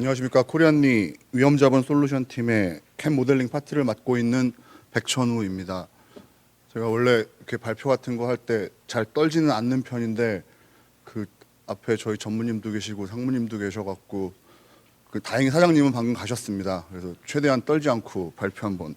안녕하십니까. 코리안리 위험자본 솔루션 팀의 캠 모델링 파트를 맡고 있는 백천우입니다. 제가 원래 이렇게 발표 같은 거 할 때 잘 떨지는 않는 편인데 그 앞에 저희 전무님도 계시고 상무님도 계셔갖고 다행히 사장님은 방금 가셨습니다. 그래서 최대한 떨지 않고 발표 한번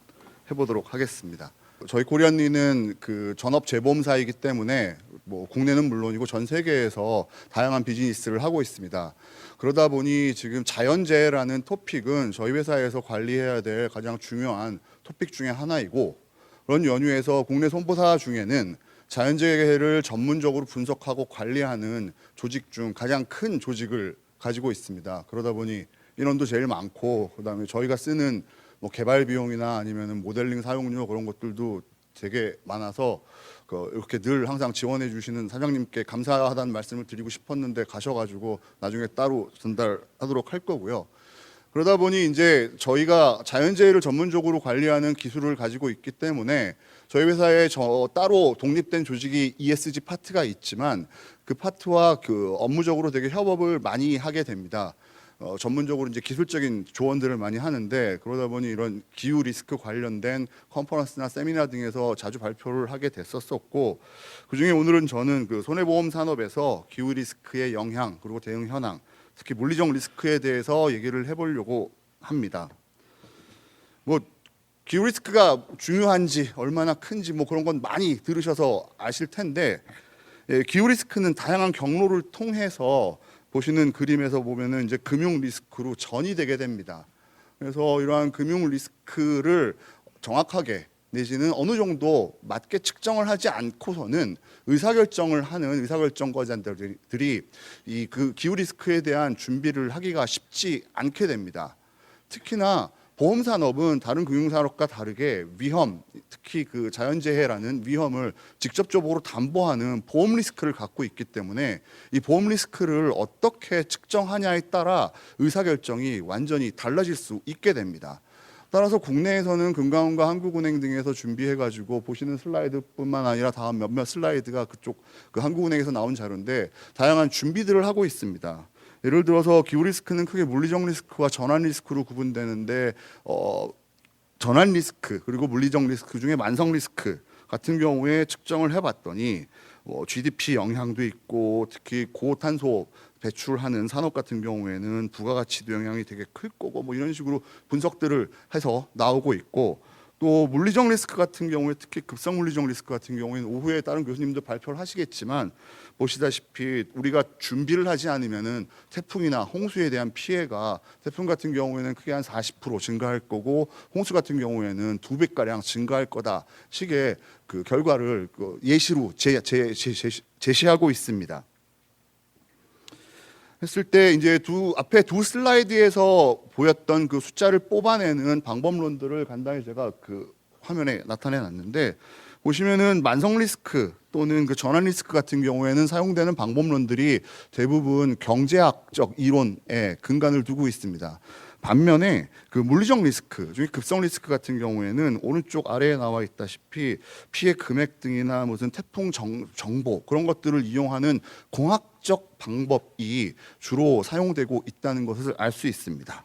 해보도록 하겠습니다. 저희 코리안리는 그 전업 재보험사이기 때문에 뭐 국내는 물론이고 전 세계에서 다양한 비즈니스를 하고 있습니다. 그러다 보니 지금 자연재해라는 토픽은 저희 회사에서 관리해야 될 가장 중요한 토픽 중에 하나이고, 그런 연유에서 국내 손보사 중에는 자연재해를 전문적으로 분석하고 관리하는 조직 중 가장 큰 조직을 가지고 있습니다. 그러다 보니 인원도 제일 많고, 그다음에 저희가 쓰는 뭐 개발 비용이나 아니면은 모델링 사용료 그런 것들도 되게 많아서 이렇게 늘 항상 지원해 주시는 사장님께 감사하다는 말씀을 드리고 싶었는데 가셔가지고 나중에 따로 전달하도록 할 거고요. 그러다 보니 이제 저희가 자연재해를 전문적으로 관리하는 기술을 가지고 있기 때문에 저희 회사에 따로 독립된 조직이 ESG 파트가 있지만 그 파트와 업무적으로 되게 협업을 많이 하게 됩니다. 전문적으로 이제 기술적인 조언들을 많이 하는데, 그러다 보니 이런 기후 리스크 관련된 컨퍼런스나 세미나 등에서 자주 발표를 하게 됐었고, 그중에 오늘은 저는 그 손해보험 산업에서 기후 리스크의 영향 그리고 대응 현황, 특히 물리적 리스크에 대해서 얘기를 해보려고 합니다. 뭐 기후 리스크가 중요한지 얼마나 큰지 뭐 그런 건 많이 들으셔서 아실 텐데, 기후 리스크는 다양한 경로를 통해서 보시는 그림에서 보면은 이제 금융 리스크로 전이되게 됩니다. 그래서 이러한 금융 리스크를 정확하게 내지는 어느 정도 맞게 측정을 하지 않고서는 의사결정을 하는 의사결정자들이 이 기후 리스크에 대한 준비를 하기가 쉽지 않게 됩니다. 특히나 보험 산업은 다른 금융 산업과 다르게 위험, 특히 그 자연재해라는 위험을 직접적으로 담보하는 보험 리스크를 갖고 있기 때문에 이 보험 리스크를 어떻게 측정하냐에 따라 의사결정이 완전히 달라질 수 있게 됩니다. 따라서 국내에서는 금감원과 한국은행 등에서 준비해가지고 보시는 슬라이드뿐만 아니라 다음 몇몇 슬라이드가 그쪽 한국은행에서 나온 자료인데 다양한 준비들을 하고 있습니다. 예를 들어서 기후 리스크는 크게 물리적 리스크와 전환 리스크로 구분되는데, 전환 리스크 그리고 물리적 리스크 중에 만성 리스크 같은 경우에 측정을 해봤더니 GDP 영향도 있고, 특히 고탄소 배출하는 산업 같은 경우에는 부가가치도 영향이 되게 클 거고 뭐 이런 식으로 분석들을 해서 나오고 있고, 또 물리적 리스크 같은 경우에 특히 급성 물리적 리스크 같은 경우에는 오후에 다른 교수님도 발표를 하시겠지만 보시다시피 우리가 준비를 하지 않으면은 태풍이나 홍수에 대한 피해가 태풍 같은 경우에는 크게 한 40% 증가할 거고 홍수 같은 경우에는 2배가량 증가할 거다 식의 그 결과를 예시로 제시하고 있습니다. 했을 때 이제 앞에 두 슬라이드에서 보였던 그 숫자를 뽑아내는 방법론들을 간단히 제가 그 화면에 나타내 놨는데, 보시면은 만성 리스크 또는 그 전환 리스크 같은 경우에는 사용되는 방법론들이 대부분 경제학적 이론에 근간을 두고 있습니다. 반면에 그 물리적 리스크, 중에 급성 리스크 같은 경우에는 오른쪽 아래에 나와 있다시피 피해 금액 등이나 무슨 태풍 정보 그런 것들을 이용하는 공학적 방법이 주로 사용되고 있다는 것을 알 수 있습니다.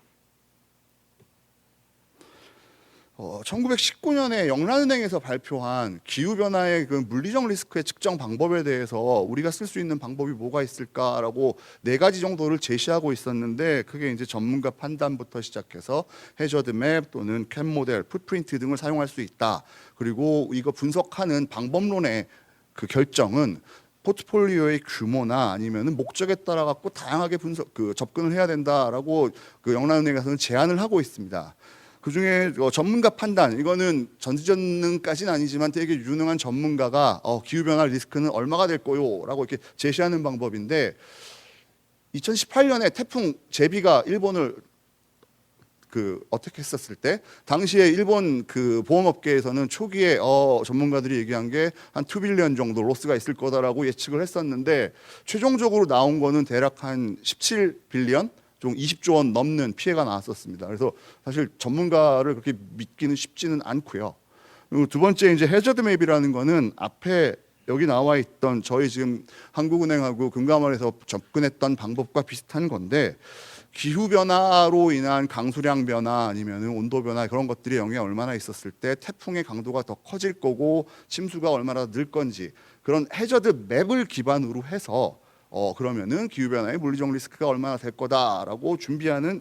1919년에 영란은행에서 발표한 기후변화의 그 물리적 리스크의 측정 방법에 대해서 우리가 쓸 수 있는 방법이 뭐가 있을까라고 4가지 정도를 제시하고 있었는데, 그게 이제 전문가 판단부터 시작해서 해저드 맵 또는 캠 모델, 풋프린트 등을 사용할 수 있다. 그리고 이거 분석하는 방법론의 그 결정은 포트폴리오의 규모나 아니면은 목적에 따라 갖고 다양하게 접근을 해야 된다라고 그 영란은행에서는 제안을 하고 있습니다. 그중에 전문가 판단, 이거는 전지전능까지는 아니지만 되게 유능한 전문가가 기후변화 리스크는 얼마가 될 거요 라고 이렇게 제시하는 방법인데, 2018년에 태풍 제비가 일본을 어떻게 했었을 때 당시에 일본 그 보험업계에서는 초기에 전문가들이 얘기한 게 한 2빌리언 정도 로스가 있을 거다라고 예측을 했었는데, 최종적으로 나온 거는 대략 한 17빌리언 좀 20조 원 넘는 피해가 나왔었습니다. 그래서 사실 전문가를 그렇게 믿기는 쉽지는 않고요. 그리고 두 번째 이제 해저드 맵이라는 거는 앞에 여기 나와 있던 저희 지금 한국은행하고 금감원에서 접근했던 방법과 비슷한 건데, 기후 변화로 인한 강수량 변화 아니면 온도 변화 그런 것들이 영향이 얼마나 있었을 때 태풍의 강도가 더 커질 거고 침수가 얼마나 늘 건지 그런 해저드 맵을 기반으로 해서 그러면은 기후 변화의 물리적 리스크가 얼마나 될 거다라고 준비하는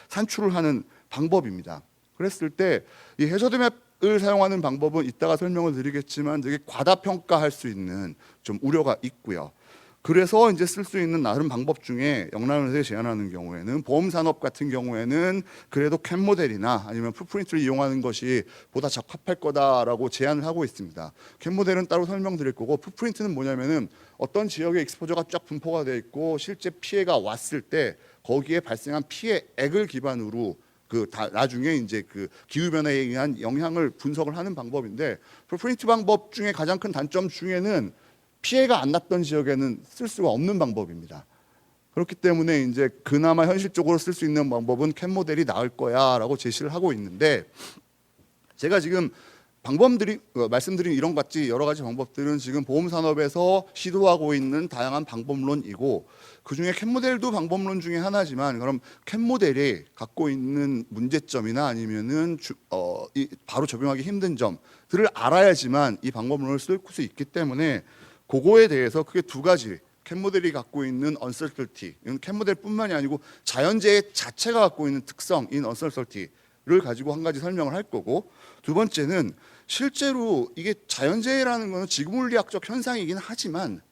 산출을 하는 방법입니다. 그랬을 때 이 해저드 맵을 사용하는 방법은 이따가 설명을 드리겠지만 되게 과다평가할 수 있는 좀 우려가 있고요. 그래서 이제 쓸 수 있는 나름 방법 중에 영남에서 제안하는 경우에는 보험 산업 같은 경우에는 그래도 캔 모델이나 아니면 풋프린트를 이용하는 것이 보다 적합할 거다라고 제안을 하고 있습니다. 캔 모델은 따로 설명드릴 거고 풋프린트는 뭐냐면은 어떤 지역에 익스포저가 쫙 분포가 돼 있고 실제 피해가 왔을 때 거기에 발생한 피해액을 기반으로 나중에 이제 그 기후 변화에 의한 영향을 분석을 하는 방법인데 풋프린트 방법 중에 가장 큰 단점 중에는 피해가 안 났던 지역에는 쓸 수가 없는 방법입니다. 그렇기 때문에 이제 그나마 현실적으로 쓸 수 있는 방법은 캔 모델이 나을 거야라고 제시를 하고 있는데 제가 지금 말씀드린 이런 같이 여러 가지 방법들은 지금 보험 산업에서 시도하고 있는 다양한 방법론이고 그중에 캔 모델도 방법론 중에 하나지만 그럼 캔 모델이 갖고 있는 문제점이나 아니면은 바로 적용하기 힘든 점들을 알아야지만 이 방법론을 쓸 수 있기 때문에 그거에 대해서 크게 두 가지 캔 모델이 갖고 있는 uncertainty, 이건 캔 모델뿐만이 아니고 자연재해 자체가 갖고 있는 특성인 uncertainty를 가지고 한 가지 설명을 할 거고 두 번째는 실제로 이게 자연재해라는 것은 지구물리학적 현상이긴 하지만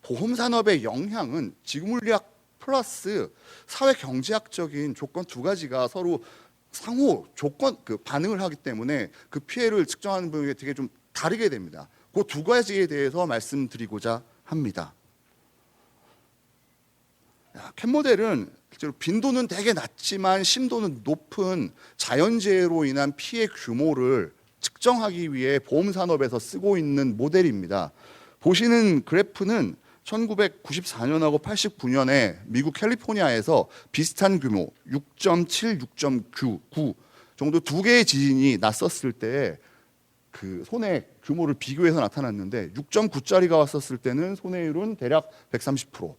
보험 산업의 영향은 지구물리학 플러스 사회 경제학적인 조건 두 가지가 서로 상호 조건 반응을 하기 때문에 그 피해를 측정하는 부분이 되게 좀 다르게 됩니다. 그 두 가지에 대해서 말씀드리고자 합니다. 캔 모델은 실제로 빈도는 되게 낮지만 심도는 높은 자연재해로 인한 피해 규모를 측정하기 위해 보험 산업에서 쓰고 있는 모델입니다. 보시는 그래프는 1994년하고 89년에 미국 캘리포니아에서 비슷한 규모 6.7, 6.9 정도 두 개의 지진이 났었을 때 그 손해 규모를 비교해서 나타났는데 6.9짜리가 왔었을 때는 손해율은 대략 130%,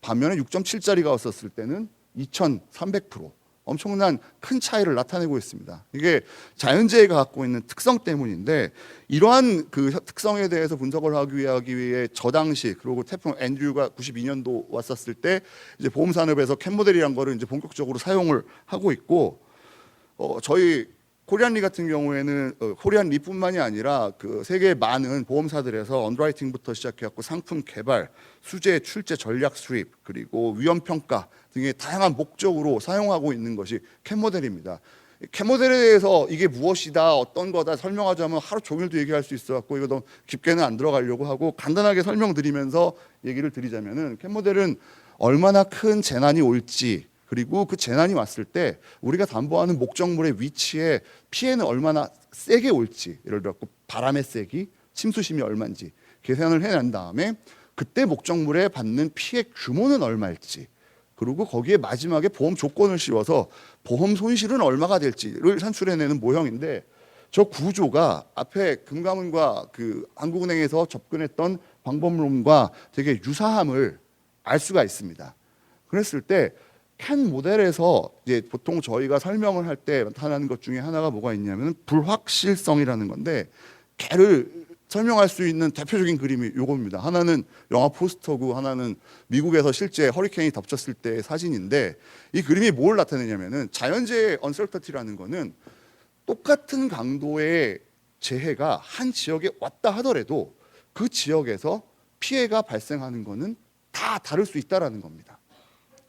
반면에 6.7짜리가 왔었을 때는 2,300% 엄청난 큰 차이를 나타내고 있습니다. 이게 자연재해가 갖고 있는 특성 때문인데 이러한 그 특성에 대해서 분석을 하기 위해 저 당시 그리고 태풍 앤드류가 92년도 왔었을 때 이제 보험 산업에서 캔 모델이란 거를 이제 본격적으로 사용을 하고 있고 저희 코리안리 같은 경우에는 코리안리뿐만이 아니라 그 세계 많은 보험사들에서 언더라이팅부터 시작해갖고 상품 개발, 수재, 출제 전략 수립 그리고 위험 평가 등의 다양한 목적으로 사용하고 있는 것이 캔 모델입니다. 캔 모델에 대해서 이게 무엇이다, 어떤 거다 설명하자면 하루 종일도 얘기할 수 있어갖고 이거 너무 깊게는 안 들어가려고 하고 간단하게 설명드리면서 얘기를 드리자면은 캔 모델은 얼마나 큰 재난이 올지 그리고 그 재난이 왔을 때 우리가 담보하는 목적물의 위치에 피해는 얼마나 세게 올지, 예를 들어 바람의 세기, 침수심이 얼마인지 계산을 해낸 다음에 그때 목적물에 받는 피해 규모는 얼마일지 그리고 거기에 마지막에 보험 조건을 씌워서 보험 손실은 얼마가 될지를 산출해내는 모형인데 저 구조가 앞에 금감원과 그 한국은행에서 접근했던 방법론과 되게 유사함을 알 수가 있습니다. 그랬을 때 캔 모델에서 이제 보통 저희가 설명을 할 때 나타나는 것 중에 하나가 뭐가 있냐면 불확실성이라는 건데 걔를 설명할 수 있는 대표적인 그림이 요겁니다. 하나는 영화 포스터고 하나는 미국에서 실제 허리케인이 덮쳤을 때의 사진인데 이 그림이 뭘 나타내냐면은 자연재해 언설터티라는 거는 똑같은 강도의 재해가 한 지역에 왔다 하더라도 그 지역에서 피해가 발생하는 거는 다 다를 수 있다라는 겁니다.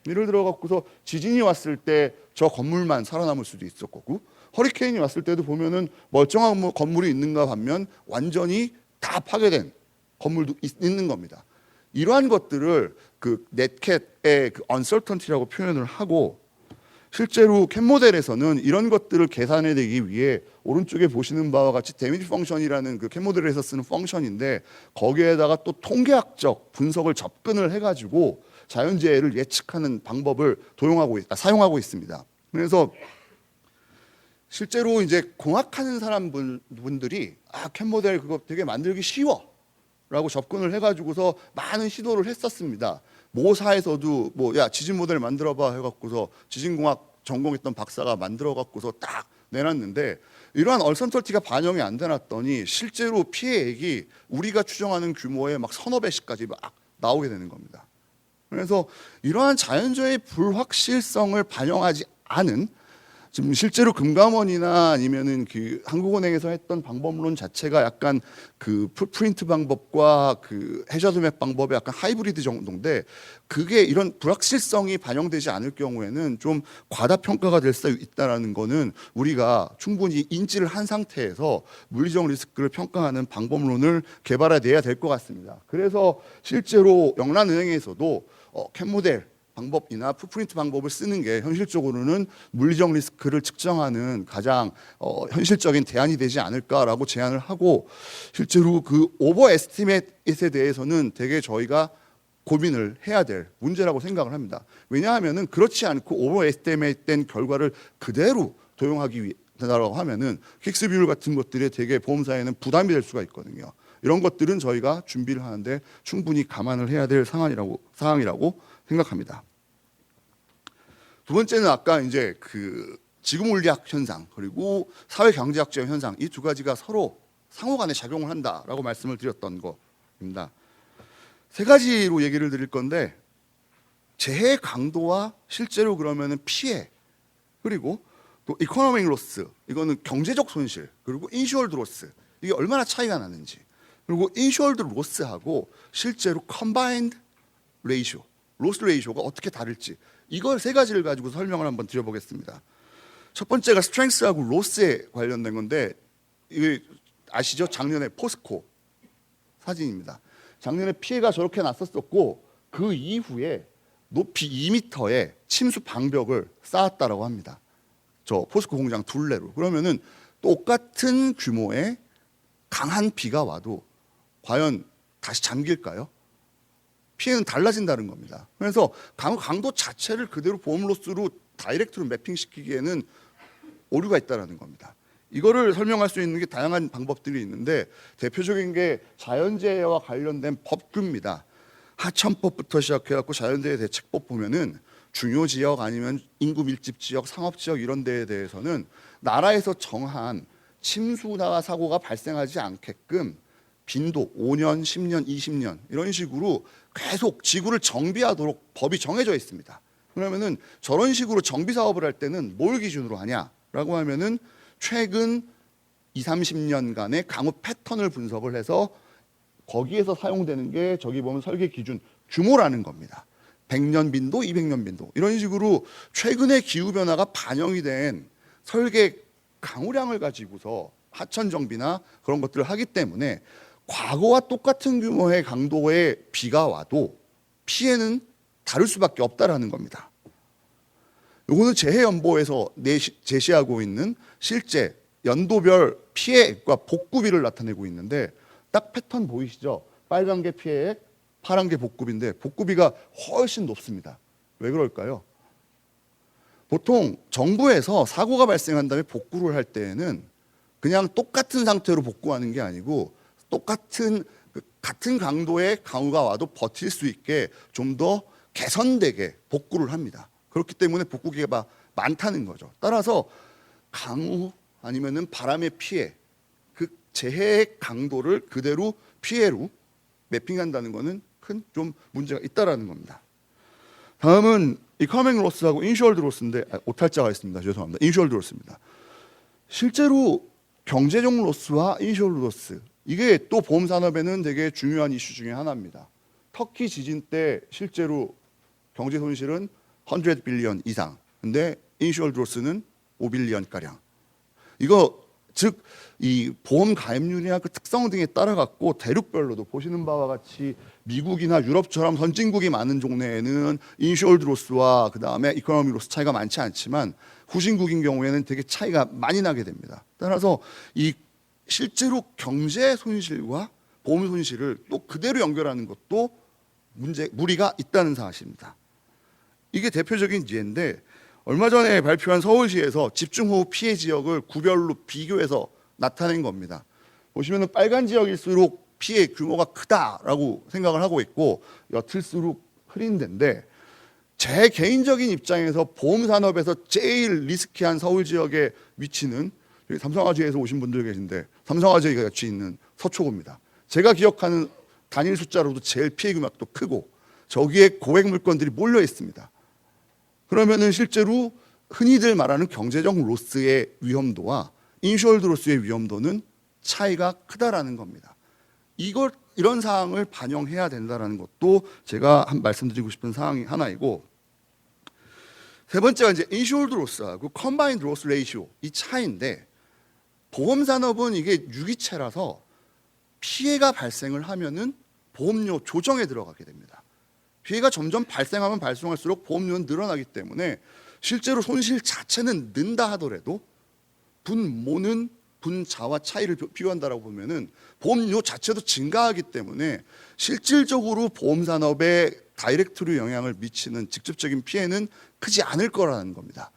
예를 들어 갖고서 지진이 왔을 때 저 건물만 살아남을 수도 있을 거고 허리케인이 왔을 때도 보면은 멀쩡한 건물이 있는가 반면 완전히 다 파괴된 건물도 있는 겁니다. 이러한 것들을 그 넷캣의 그 uncertainty라고 표현을 하고 실제로 캔 모델에서는 이런 것들을 계산해내기 위해 오른쪽에 보시는 바와 같이 데미지 펑션이라는 그 캔 모델에서 쓰는 펑션인데 거기에다가 또 통계학적 분석을 접근을 해가지고 자연재해를 예측하는 방법을 사용하고 있습니다. 그래서 실제로 이제 공학하는 사람분들이 캔 모델 그거 되게 만들기 쉬워라고 접근을 해가지고서 많은 시도를 했었습니다. 모사에서도 뭐 야 지진 모델 만들어봐 해갖고서 지진공학 전공했던 박사가 만들어갖고서 딱 내놨는데 이러한 얼선설티가 반영이 안 돼놨더니 실제로 피해액이 우리가 추정하는 규모의 막 서너 배씩까지 막 나오게 되는 겁니다. 그래서 이러한 자연재해의 불확실성을 반영하지 않은 지금 실제로 금감원이나 아니면은 그 한국은행에서 했던 방법론 자체가 약간 그 풀프린트 방법과 그 해저드 맵 방법의 약간 하이브리드 정도인데 그게 이런 불확실성이 반영되지 않을 경우에는 좀 과다평가가 될 수 있다라는 거는 우리가 충분히 인지를 한 상태에서 물리적 리스크를 평가하는 방법론을 개발해내야 될 것 같습니다. 그래서 실제로 영란은행에서도 캔 모델 방법이나 풋프린트 방법을 쓰는 게 현실적으로는 물리적 리스크를 측정하는 가장 현실적인 대안이 되지 않을까라고 제안을 하고 실제로 그 오버 에스티메이트에 대해서는 되게 저희가 고민을 해야 될 문제라고 생각을 합니다. 왜냐하면은 그렇지 않고 오버 에스티메이트된 결과를 그대로 도용하기 위해서라고 하면은 킥스 비율 같은 것들이 되게 보험사에는 부담이 될 수가 있거든요. 이런 것들은 저희가 준비를 하는데 충분히 감안을 해야 될 상황이라고 생각합니다. 두 번째는 아까 이제 그 지구물리학 현상 그리고 사회경제학적 현상 이 두 가지가 서로 상호간에 작용을 한다라고 말씀을 드렸던 겁니다. 세 가지로 얘기를 드릴 건데 재해 강도와 실제로 그러면은 피해 그리고 또 이코노믹 로스 이거는 경제적 손실 그리고 인슈얼드 로스 이게 얼마나 차이가 나는지 그리고 인슈얼드 로스하고 실제로 컴바인드 레이쇼 로스 레이쇼가 어떻게 다를지 이걸 세 가지를 가지고 설명을 한번 드려보겠습니다. 첫 번째가 스트렝스하고 로스에 관련된 건데 이게 아시죠? 작년에 포스코 사진입니다. 작년에 피해가 저렇게 났었고 그 이후에 높이 2m의 침수 방벽을 쌓았다라고 합니다. 저 포스코 공장 둘레로. 그러면은 똑같은 규모의 강한 비가 와도 과연 다시 잠길까요? 피해는 달라진다는 겁니다. 그래서 강도 자체를 그대로 보험 로스로 다이렉트로 매핑시키기에는 오류가 있다는 겁니다. 이거를 설명할 수 있는 게 다양한 방법들이 있는데 대표적인 게 자연재해와 관련된 법규입니다. 하천법부터 시작해갖고 자연재해 대책법 보면은 중요 지역 아니면 인구 밀집 지역, 상업 지역 이런 데에 대해서는 나라에서 정한 침수나 사고가 발생하지 않게끔 빈도 5년, 10년, 20년 이런 식으로 계속 지구를 정비하도록 법이 정해져 있습니다. 그러면은 저런 식으로 정비 사업을 할 때는 뭘 기준으로 하냐라고 하면은 최근 2, 30년간의 강우 패턴을 분석을 해서 거기에서 사용되는 게 저기 보면 설계 기준 규모라는 겁니다. 100년 빈도, 200년 빈도 이런 식으로 최근의 기후 변화가 반영이 된 설계 강우량을 가지고서 하천 정비나 그런 것들을 하기 때문에 과거와 똑같은 규모의 강도의 비가 와도 피해는 다를 수밖에 없다라는 겁니다. 이거는 재해연보에서 제시하고 있는 실제 연도별 피해액과 복구비를 나타내고 있는데 딱 패턴 보이시죠? 빨간 게 피해액, 파란 게 복구비인데 복구비가 훨씬 높습니다. 왜 그럴까요? 보통 정부에서 사고가 발생한 다음에 복구를 할 때에는 그냥 똑같은 상태로 복구하는 게 아니고 같은 강도의 강우가 와도 버틸 수 있게 좀 더 개선되게 복구를 합니다. 그렇기 때문에 복구기가 많다는 거죠. 따라서 강우 아니면은 바람의 피해, 그 재해의 강도를 그대로 피해로 매핑한다는 것은 큰 좀 문제가 있다라는 겁니다. 다음은 이코노믹 로스하고 인슈얼드 로스인데 오탈자가 있습니다. 죄송합니다. 인슈얼드 로스입니다. 실제로 경제적 로스와 인슈얼드 로스 이게 또 보험 산업에는 되게 중요한 이슈 중에 하나입니다. 터키 지진 때 실제로 경제 손실은 100 빌리언 이상. 근데 인슈얼드 로스는 5 빌리언 가량. 이거 즉 이 보험 가입률이나 그 특성 등에 따라 갖고 대륙별로도 보시는 바와 같이 미국이나 유럽처럼 선진국이 많은 종래에는 인슈얼드 로스와 그다음에 이코노미 로스 차이가 많지 않지만 후진국인 경우에는 되게 차이가 많이 나게 됩니다. 따라서 이 실제로 경제 손실과 보험 손실을 또 그대로 연결하는 것도 무리가 있다는 사실입니다. 이게 대표적인 예인데 얼마 전에 발표한 서울시에서 집중호우 피해 지역을 구별로 비교해서 나타낸 겁니다. 보시면 빨간 지역일수록 피해 규모가 크다라고 생각을 하고 있고 옅을수록 흐린 데인데 제 개인적인 입장에서 보험 산업에서 제일 리스키한 서울 지역에 위치는 삼성화재에서 오신 분들 계신데 삼성화재가 같이 있는 서초구입니다. 제가 기억하는 단일 숫자로도 제일 피해 금액도 크고 저기에 고액 물건들이 몰려 있습니다. 그러면은 실제로 흔히들 말하는 경제적 로스의 위험도와 인슈얼드 로스의 위험도는 차이가 크다라는 겁니다. 이런 사항을 반영해야 된다라는 것도 제가 말씀드리고 싶은 사항이 하나이고, 세 번째가 이제 인슈얼드 로스하고 컴바인드 로스 레이시오 이 차이인데, 보험 산업은 이게 유기체라서 피해가 발생을 하면은 보험료 조정에 들어가게 됩니다. 피해가 점점 발생하면 발생할수록 보험료는 늘어나기 때문에 실제로 손실 자체는 는다 하더라도 분모는 분자와 차이를 비교한다라고 보면은 보험료 자체도 증가하기 때문에 실질적으로 보험 산업에 다이렉트로 영향을 미치는 직접적인 피해는 크지 않을 거라는 겁니다.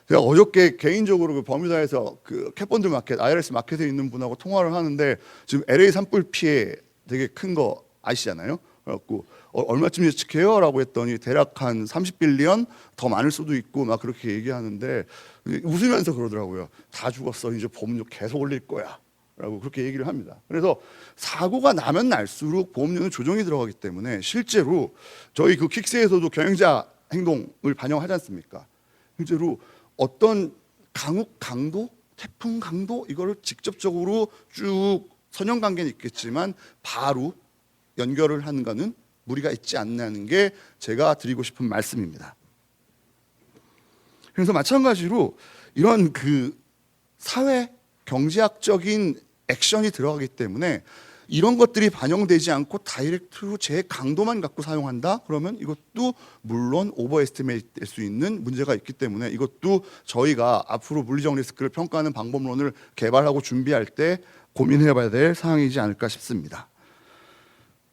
제가 어저께 개인적으로 그 버뮤다에서 그 캣본드 마켓, IRS 마켓에 있는 분하고 통화를 하는데 지금 LA 산불 피해 되게 큰 거 아시잖아요. 그래갖고 얼마쯤 예측해요? 라고 했더니 대략 한 30빌리언 더 많을 수도 있고 막 그렇게 얘기하는데 웃으면서 그러더라고요. 다 죽었어. 이제 보험료 계속 올릴 거야. 라고 그렇게 얘기를 합니다. 그래서 사고가 나면 날수록 보험료는 조정이 들어가기 때문에 실제로 저희 그 킥스에서도 경영자 행동을 반영하지 않습니까? 실제로 어떤 강욱 강도, 태풍 강도 이거를 직접적으로 쭉 선형관계는 있겠지만 바로 연결을 하는 거는 무리가 있지 않냐는 게 제가 드리고 싶은 말씀입니다. 그래서 마찬가지로 이런 그 사회 경제학적인 액션이 들어가기 때문에 이런 것들이 반영되지 않고 다이렉트로 제 강도만 갖고 사용한다? 그러면 이것도 물론 오버에스티메이트 될 수 있는 문제가 있기 때문에 이것도 저희가 앞으로 물리적 리스크를 평가하는 방법론을 개발하고 준비할 때 고민해봐야 될 사항이지 않을까 싶습니다.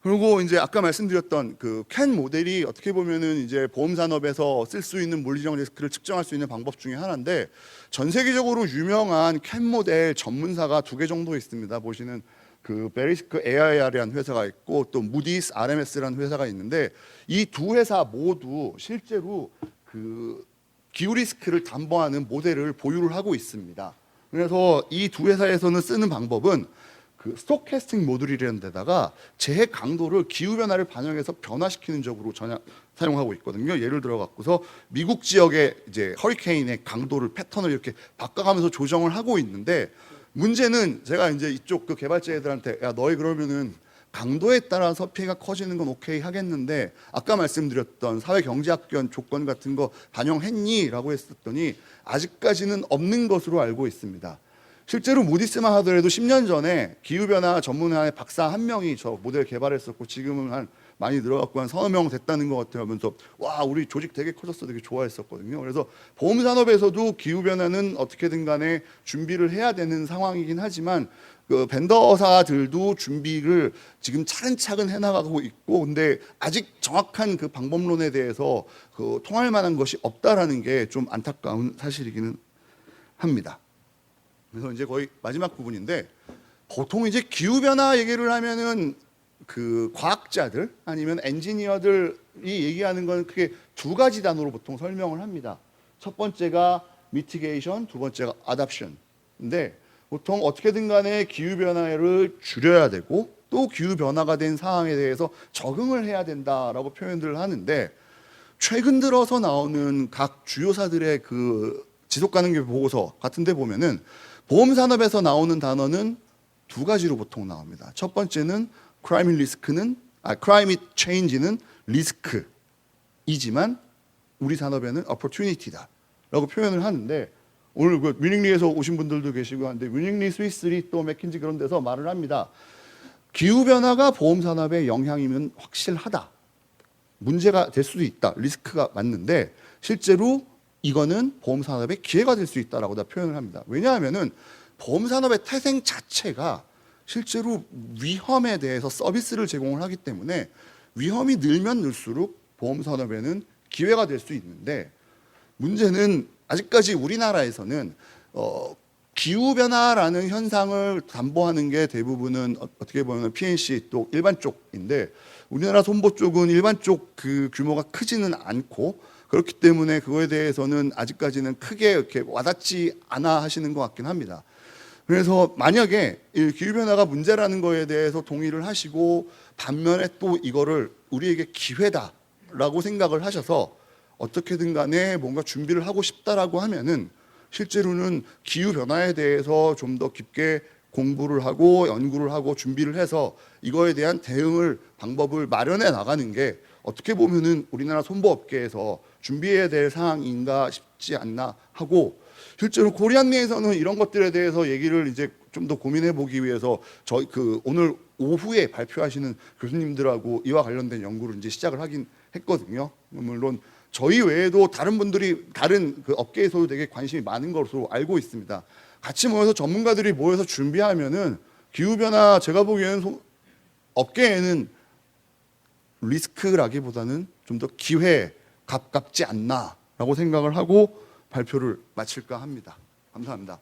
그리고 이제 아까 말씀드렸던 그 캔 모델이 어떻게 보면은 이제 보험 산업에서 쓸 수 있는 물리적 리스크를 측정할 수 있는 방법 중에 하나인데, 전 세계적으로 유명한 캔 모델 전문사가 2개 정도 있습니다. 보시는 그 베리스크 AIR이라는 회사가 있고 또 무디스 RMS라는 회사가 있는데, 이 두 회사 모두 실제로 그 기후 리스크를 담보하는 모델을 보유를 하고 있습니다. 그래서 이 두 회사에서는 쓰는 방법은 그 스토캐스팅 모듈이라는 데다가 재해 강도를 기후 변화를 반영해서 변화시키는 적으로 사용하고 있거든요. 예를 들어 갖고서 미국 지역의 이제 허리케인의 강도를 패턴을 이렇게 바꿔가면서 조정을 하고 있는데, 문제는 제가 이제 이쪽 그 개발자 애들한테 야 너희 그러면은 강도에 따라서 피해가 커지는 건 오케이 하겠는데 아까 말씀드렸던 사회경제학견 조건 같은 거 반영했니? 라고 했었더니 아직까지는 없는 것으로 알고 있습니다. 실제로 무디스만 하더라도 10년 전에 기후변화 전문가의 박사 한 명이 저 모델 개발했었고 지금은 한 많이 늘어갖고 한 서너 명 됐다는 것 같아요 하면서 와 우리 조직 되게 커졌어 되게 좋아했었거든요. 그래서 보험산업에서도 기후변화는 어떻게든 간에 준비를 해야 되는 상황이긴 하지만 그 벤더사들도 준비를 지금 차근차근 해나가고 있고, 근데 아직 정확한 그 방법론에 대해서 그 통할 만한 것이 없다라는 게 좀 안타까운 사실이기는 합니다. 그래서 이제 거의 마지막 부분인데, 보통 이제 기후 변화 얘기를 하면은 그 과학자들 아니면 엔지니어들이 얘기하는 건 크게 두 가지 단어로 보통 설명을 합니다. 첫 번째가 미티게이션, 두 번째가 아답션인데, 보통 어떻게든 간에 기후 변화를 줄여야 되고 또 기후 변화가 된 상황에 대해서 적응을 해야 된다라고 표현들을 하는데, 최근 들어서 나오는 각 주요사들의 그 지속 가능기 보고서 같은 데 보면은 보험 산업에서 나오는 단어는 두 가지로 보통 나옵니다. 첫 번째는 climate change는 리스크이지만 우리 산업에는 opportunity다라고 표현을 하는데, 오늘 그 뮤닉리에서 오신 분들도 계시고 한데 뮤닉리, 스위스리 또 맥킨지 그런 데서 말을 합니다. 기후 변화가 보험 산업에 영향이면 확실하다. 문제가 될 수도 있다. 리스크가 맞는데 실제로 이거는 보험 산업의 기회가 될 수 있다라고 다 표현을 합니다. 왜냐하면은 보험 산업의 태생 자체가 실제로 위험에 대해서 서비스를 제공을 하기 때문에 위험이 늘면 늘수록 보험 산업에는 기회가 될 수 있는데, 문제는 아직까지 우리나라에서는 기후 변화라는 현상을 담보하는 게 대부분은 어떻게 보면 PNC 또 일반 쪽인데 우리나라 손보 쪽은 일반 쪽 그 규모가 크지는 않고 그렇기 때문에 그거에 대해서는 아직까지는 크게 이렇게 와닿지 않아 하시는 것 같긴 합니다. 그래서 만약에 이 기후 변화가 문제라는 거에 대해서 동의를 하시고 반면에 또 이거를 우리에게 기회다라고 생각을 하셔서 어떻게든 간에 뭔가 준비를 하고 싶다라고 하면은 실제로는 기후 변화에 대해서 좀 더 깊게 공부를 하고 연구를 하고 준비를 해서 이거에 대한 대응을 방법을 마련해 나가는 게 어떻게 보면은 우리나라 손보업계에서 준비해야 될 사항인가 싶지 않나 하고 실제로 코리안 내에서는 이런 것들에 대해서 얘기를 이제 좀 더 고민해 보기 위해서 저희 그 오늘 오후에 발표하시는 교수님들하고 이와 관련된 연구를 이제 시작을 하긴 했거든요. 물론 저희 외에도 다른 분들이 다른 그 업계에서도 되게 관심이 많은 것으로 알고 있습니다. 같이 모여서 전문가들이 모여서 준비하면은 기후 변화 제가 보기에는 업계에는 리스크라기보다는 좀 더 기회에 가깝지 않나라고 생각을 하고 발표를 마칠까 합니다. 감사합니다.